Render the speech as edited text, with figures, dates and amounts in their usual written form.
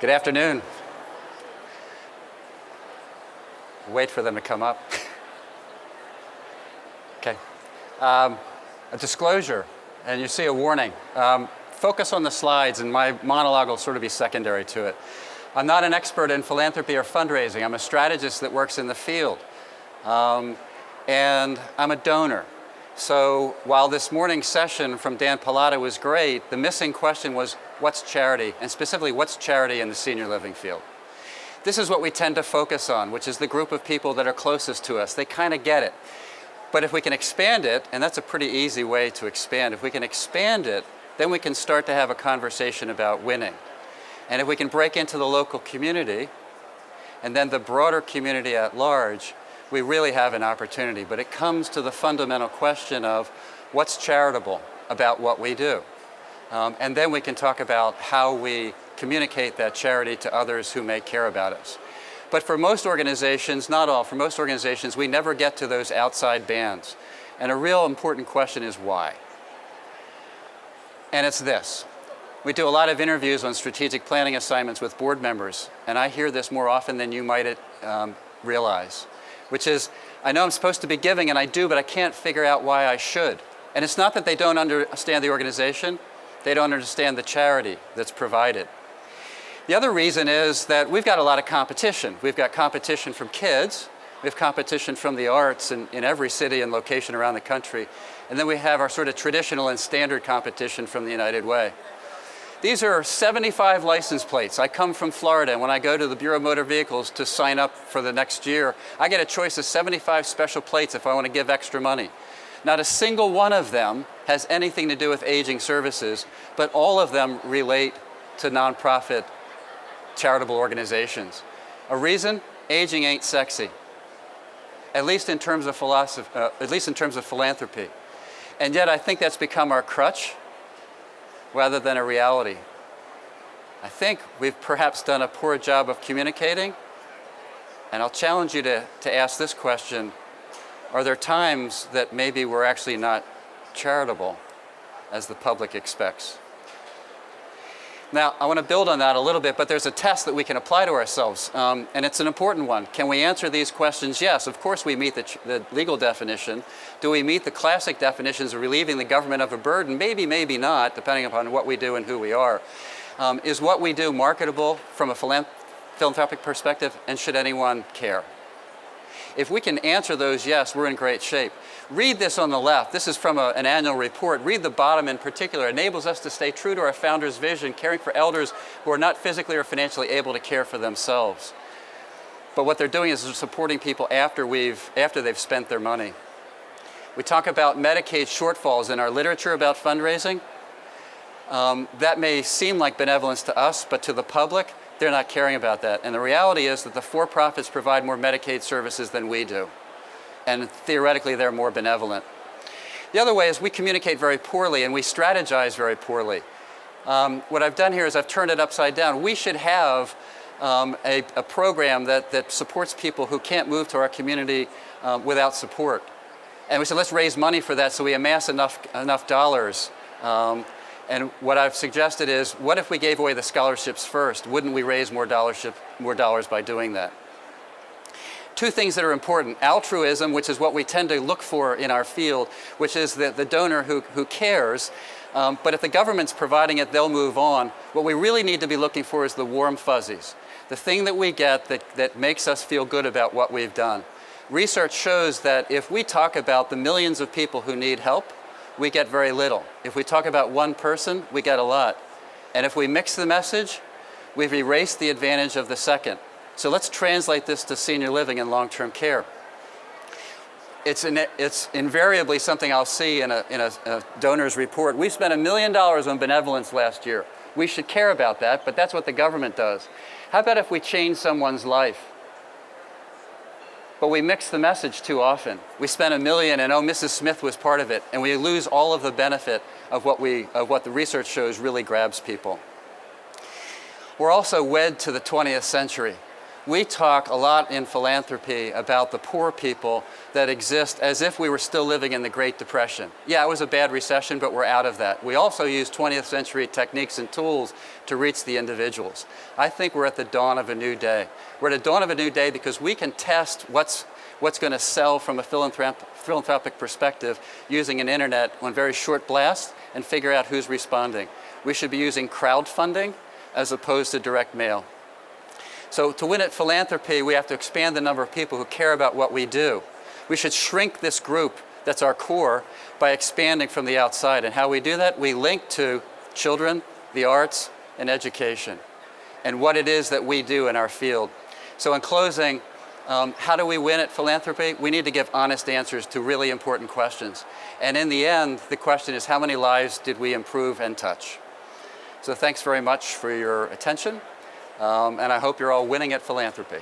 Good afternoon. Wait for them to come up. Okay. A disclosure, and you see a warning. Focus on the slides, and my monologue will sort of be secondary to it. I'm not an expert in philanthropy or fundraising. I'm a strategist that works in the field. And I'm a donor. So while this morning's session from Dan Pallotta was great, the missing question was, what's charity? And specifically, what's charity in the senior living field? This is what we tend to focus on, which is the group of people that are closest to us. They kind of get it. But if we can expand it, and that's a pretty easy way to expand, if we can expand it, then we can start to have a conversation about winning. And if we can break into the local community, and then the broader community at large, we really have an opportunity. But it comes to the fundamental question of what's charitable about what we do. And then we can talk about how we communicate that charity to others who may care about us. But for most organizations, not all, for most organizations, we never get to those outside bands. And a real important question is why? And it's this. We do a lot of interviews on strategic planning assignments with board members, and I hear this more often than you might realize, which is, I know I'm supposed to be giving, and I do, but I can't figure out why I should. And it's not that they don't understand the organization, they don't understand the charity that's provided. The other reason is that we've got a lot of competition. We've got competition from kids, we have competition from the arts in every city and location around the country, and then we have our sort of traditional and standard competition from the United Way. These are 75 license plates. I come from Florida, and when I go to the Bureau of Motor Vehicles to sign up for the next year, I get a choice of 75 special plates if I want to give extra money. Not a single one of them has anything to do with aging services, but all of them relate to nonprofit charitable organizations. A reason? Aging ain't sexy, at least in terms of philosophy, at least in terms of philanthropy. And yet I think that's become our crutch rather than a reality. I think we've perhaps done a poor job of communicating, and I'll challenge you to ask this question: are there times that maybe we're actually not charitable as the public expects? Now, I want to build on that a little bit, but there's a test that we can apply to ourselves, and it's an important one. Can we answer these questions? Yes, of course we meet the legal definition. Do we meet the classic definitions of relieving the government of a burden? Maybe, maybe not, depending upon what we do and who we are. Is what we do marketable from a philanthropic perspective, and should anyone care? If we can answer those yes, we're in great shape. Read this on the left. This is from an annual report. Read the bottom in particular. It enables us to stay true to our founder's vision, caring for elders who are not physically or financially able to care for themselves. But what they're doing is they're supporting people after they've spent their money. We talk about Medicaid shortfalls in our literature about fundraising. That may seem like benevolence to us, but to the public, they're not caring about that. And the reality is that the for-profits provide more Medicaid services than we do. And theoretically, they're more benevolent. The other way is we communicate very poorly and we strategize very poorly. What I've done here is I've turned it upside down. We should have a program that supports people who can't move to our community without support. And we said, let's raise money for that so we amass enough dollars. And what I've suggested is, what if we gave away the scholarships first? Wouldn't we raise more dollars by doing that? Two things that are important: altruism, which is what we tend to look for in our field, which is the donor who cares. But if the government's providing it, they'll move on. What we really need to be looking for is the warm fuzzies, the thing that we get that makes us feel good about what we've done. Research shows that if we talk about the millions of people who need help, we get very little. If we talk about one person, we get a lot. And if we mix the message, we've erased the advantage of the second. So let's translate this to senior living and long-term care. It's invariably something I'll see in a donor's report. We spent $1 million on benevolence last year. We should care about that, but that's what the government does. How about if we change someone's life? But we mix the message too often. We spent $1 million and, oh, Mrs. Smith was part of it, and we lose all of the benefit of what the research shows really grabs people. We're also wed to the 20th century. We talk a lot in philanthropy about the poor people that exist as if we were still living in the Great Depression. Yeah, it was a bad recession, but we're out of that. We also use 20th century techniques and tools to reach the individuals. I think we're at the dawn of a new day. We're at the dawn of a new day because we can test what's going to sell from a philanthropic perspective using an internet on very short blasts and figure out who's responding. We should be using crowdfunding as opposed to direct mail. So to win at philanthropy, we have to expand the number of people who care about what we do. We should shrink this group that's our core by expanding from the outside. And how we do that, we link to children, the arts, and education, and what it is that we do in our field. So in closing, how do we win at philanthropy? We need to give honest answers to really important questions. And in the end, the question is, how many lives did we improve and touch? So thanks very much for your attention. And I hope you're all winning at philanthropy.